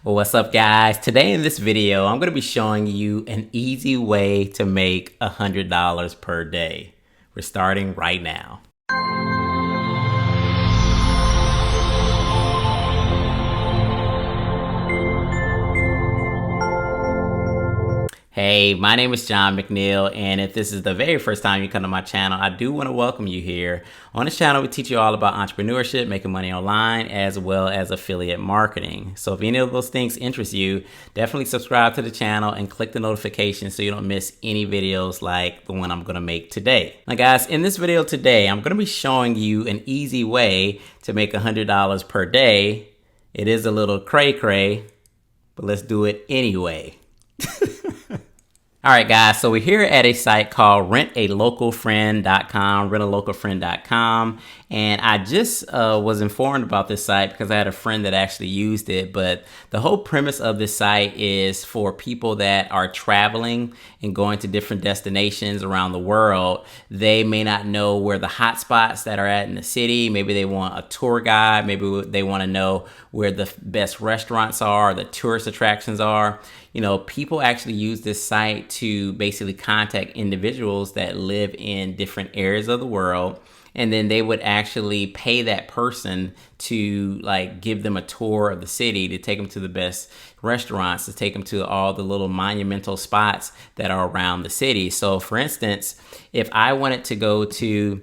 Well, what's up, guys? Today in this video, I'm going to be showing you an easy way to make $100 per day. We're starting right now. Hey, my name is John McNeil, and if this is the very first time you come to my channel, I do want to welcome you here. On this channel, we teach you all about entrepreneurship, making money online, as well as affiliate marketing. So if any of those things interest you, definitely subscribe to the channel and click the notification so you don't miss any videos like the one I'm going to make today. Now guys, in this video today, I'm going to be showing you an easy way to make $100 per day. It is a little cray-cray, but let's do it anyway. All right, guys, so we're here at a site called rentalocalfriend.com, and I just was informed about this site because I had a friend that actually used it, but the whole premise of this site is for people that are traveling and going to different destinations around the world. They may not know where the hot spots that are at in the city. Maybe they want a tour guide. Maybe they want to know where the best restaurants are, the tourist attractions are. You know, people actually use this site to basically contact individuals that live in different areas of the world. And then they would actually pay that person to like give them a tour of the city, to take them to the best restaurants, to take them to all the little monumental spots that are around the city. So for instance, if I wanted to go to,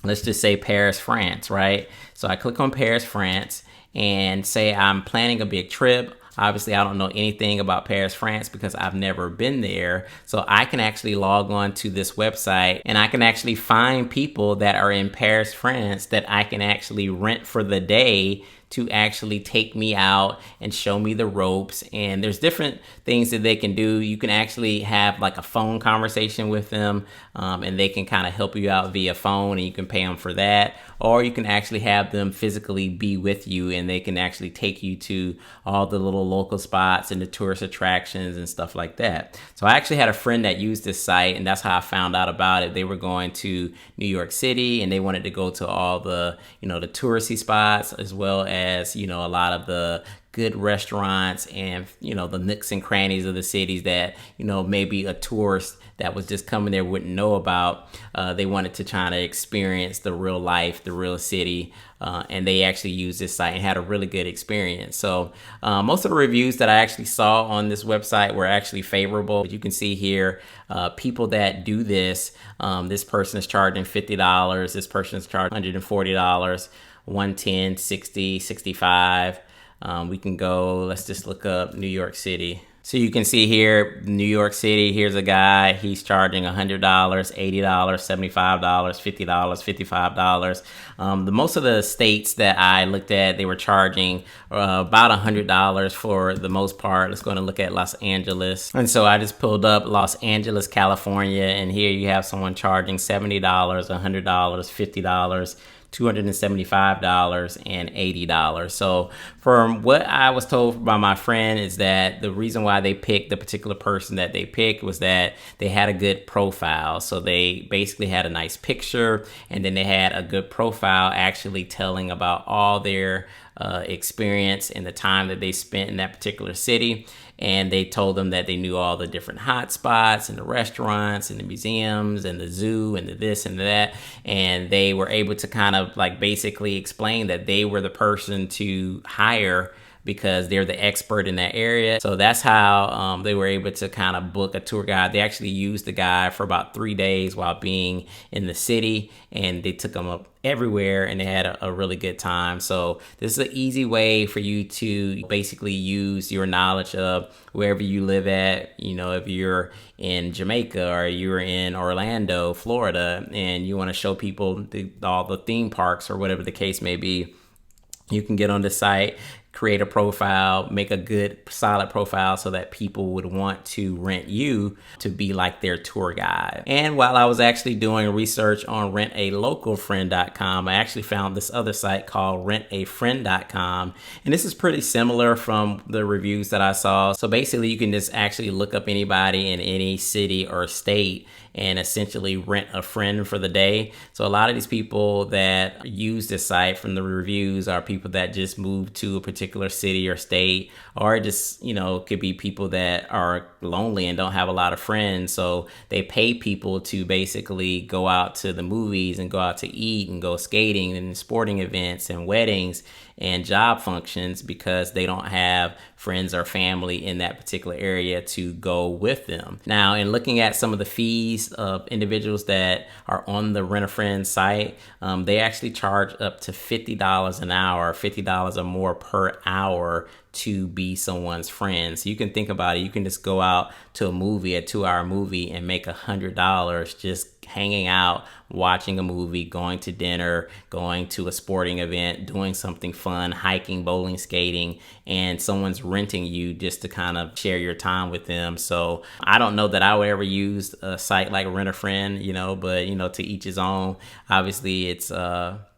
let's just say Paris, France, right? So I click on Paris, France, and say I'm planning a big trip. Obviously, I don't know anything about Paris, France because I've never been there. So I can actually log on to this website and I can actually find people that are in Paris, France that I can actually rent for the day to actually take me out and show me the ropes. And there's different things that they can do. You can actually have like a phone conversation with them, and they can kind of help you out via phone, and you can pay them for that. Or you can actually have them physically be with you, and they can actually take you to all the little local spots and the tourist attractions and stuff like that. So I actually had a friend that used this site, and that's how I found out about it. They were going to New York City, and they wanted to go to all the, the touristy spots, as well as, a lot of the good restaurants and, the nooks and crannies of the cities that, maybe a tourist that was just coming there wouldn't know about. They wanted to try to experience the real life, the real city, and they actually used this site and had a really good experience. So most of the reviews that I actually saw on this website were actually favorable. You can see here, people that do this, this person is charging $50, this person is charging $140, 110, 60, 65. We can go, let's just look up New York City. So you can see here, New York City, here's a guy, he's charging $100, $80, $75, $50, $55. The most of the states that I looked at, they were charging about $100 for the most part. Let's go and look at Los Angeles. And so I just pulled up Los Angeles, California, and here you have someone charging $70, $100, $50, $275 and $80. So from what I was told by my friend is that the reason why they picked the particular person that they picked was that they had a good profile. So they basically had a nice picture, and then they had a good profile actually telling about all their experience and the time that they spent in that particular city. And they told them that they knew all the different hot spots and the restaurants and the museums and the zoo and the this and that. And they were able to kind of like basically explain that they were the person to hire because they're the expert in that area. So that's how they were able to kind of book a tour guide. They actually used the guy for about 3 days while being in the city, and they took him up everywhere, and they had a really good time. So this is an easy way for you to basically use your knowledge of wherever you live at. If you're in Jamaica or you're in Orlando, Florida, and you want to show people all the theme parks or whatever the case may be, you can get on the site, create a profile, make a good solid profile so that people would want to rent you to be like their tour guide. And while I was actually doing research on rentalocalfriend.com, I actually found this other site called rentafriend.com. And this is pretty similar from the reviews that I saw. So basically you can just actually look up anybody in any city or state and essentially rent a friend for the day. So a lot of these people that use this site from the reviews are people that just moved to a particular particular city or state, or just, you know, could be people that are lonely and don't have a lot of friends. So they pay people to basically go out to the movies and go out to eat and go skating and sporting events and weddings and job functions because they don't have friends or family in that particular area to go with them. Now, in looking at some of the fees of individuals that are on the Rent-A-Friend site, they actually charge up to $50 an hour, $50 or more per hour to be someone's friend. So you can think about it. You can just go out to a movie, a 2-hour movie, and make $100 just hanging out, watching a movie, going to dinner, going to a sporting event, doing something fun, hiking, bowling, skating, and someone's renting you just to kind of share your time with them. So I don't know that I would ever use a site like Rent-A-Friend, you know, but, you know, to each his own. Obviously, it's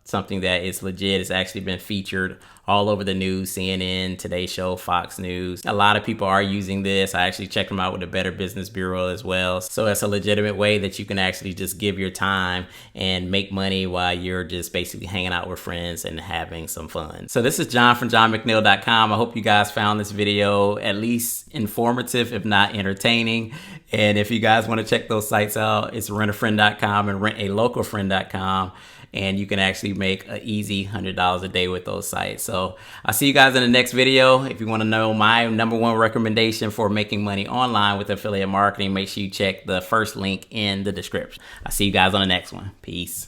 something that is legit. It's actually been featured all over the news, CNN, Today Show, Fox News. A lot of people are using this. I actually checked them out with the Better Business Bureau as well. So it's a legitimate way that you can actually just give your time and make money while you're just basically hanging out with friends and having some fun. So this is John from JohnMcNeil.com. I hope you guys found this video at least informative, if not entertaining. And if you guys want to check those sites out, it's rentafriend.com and rentalocalfriend.com. And you can actually make an easy $100 a day with those sites. So I'll see you guys in the next video. If you want to know my #1 recommendation for making money online with affiliate marketing, make sure you check the first link in the description. I'll see you guys on the next one. Peace.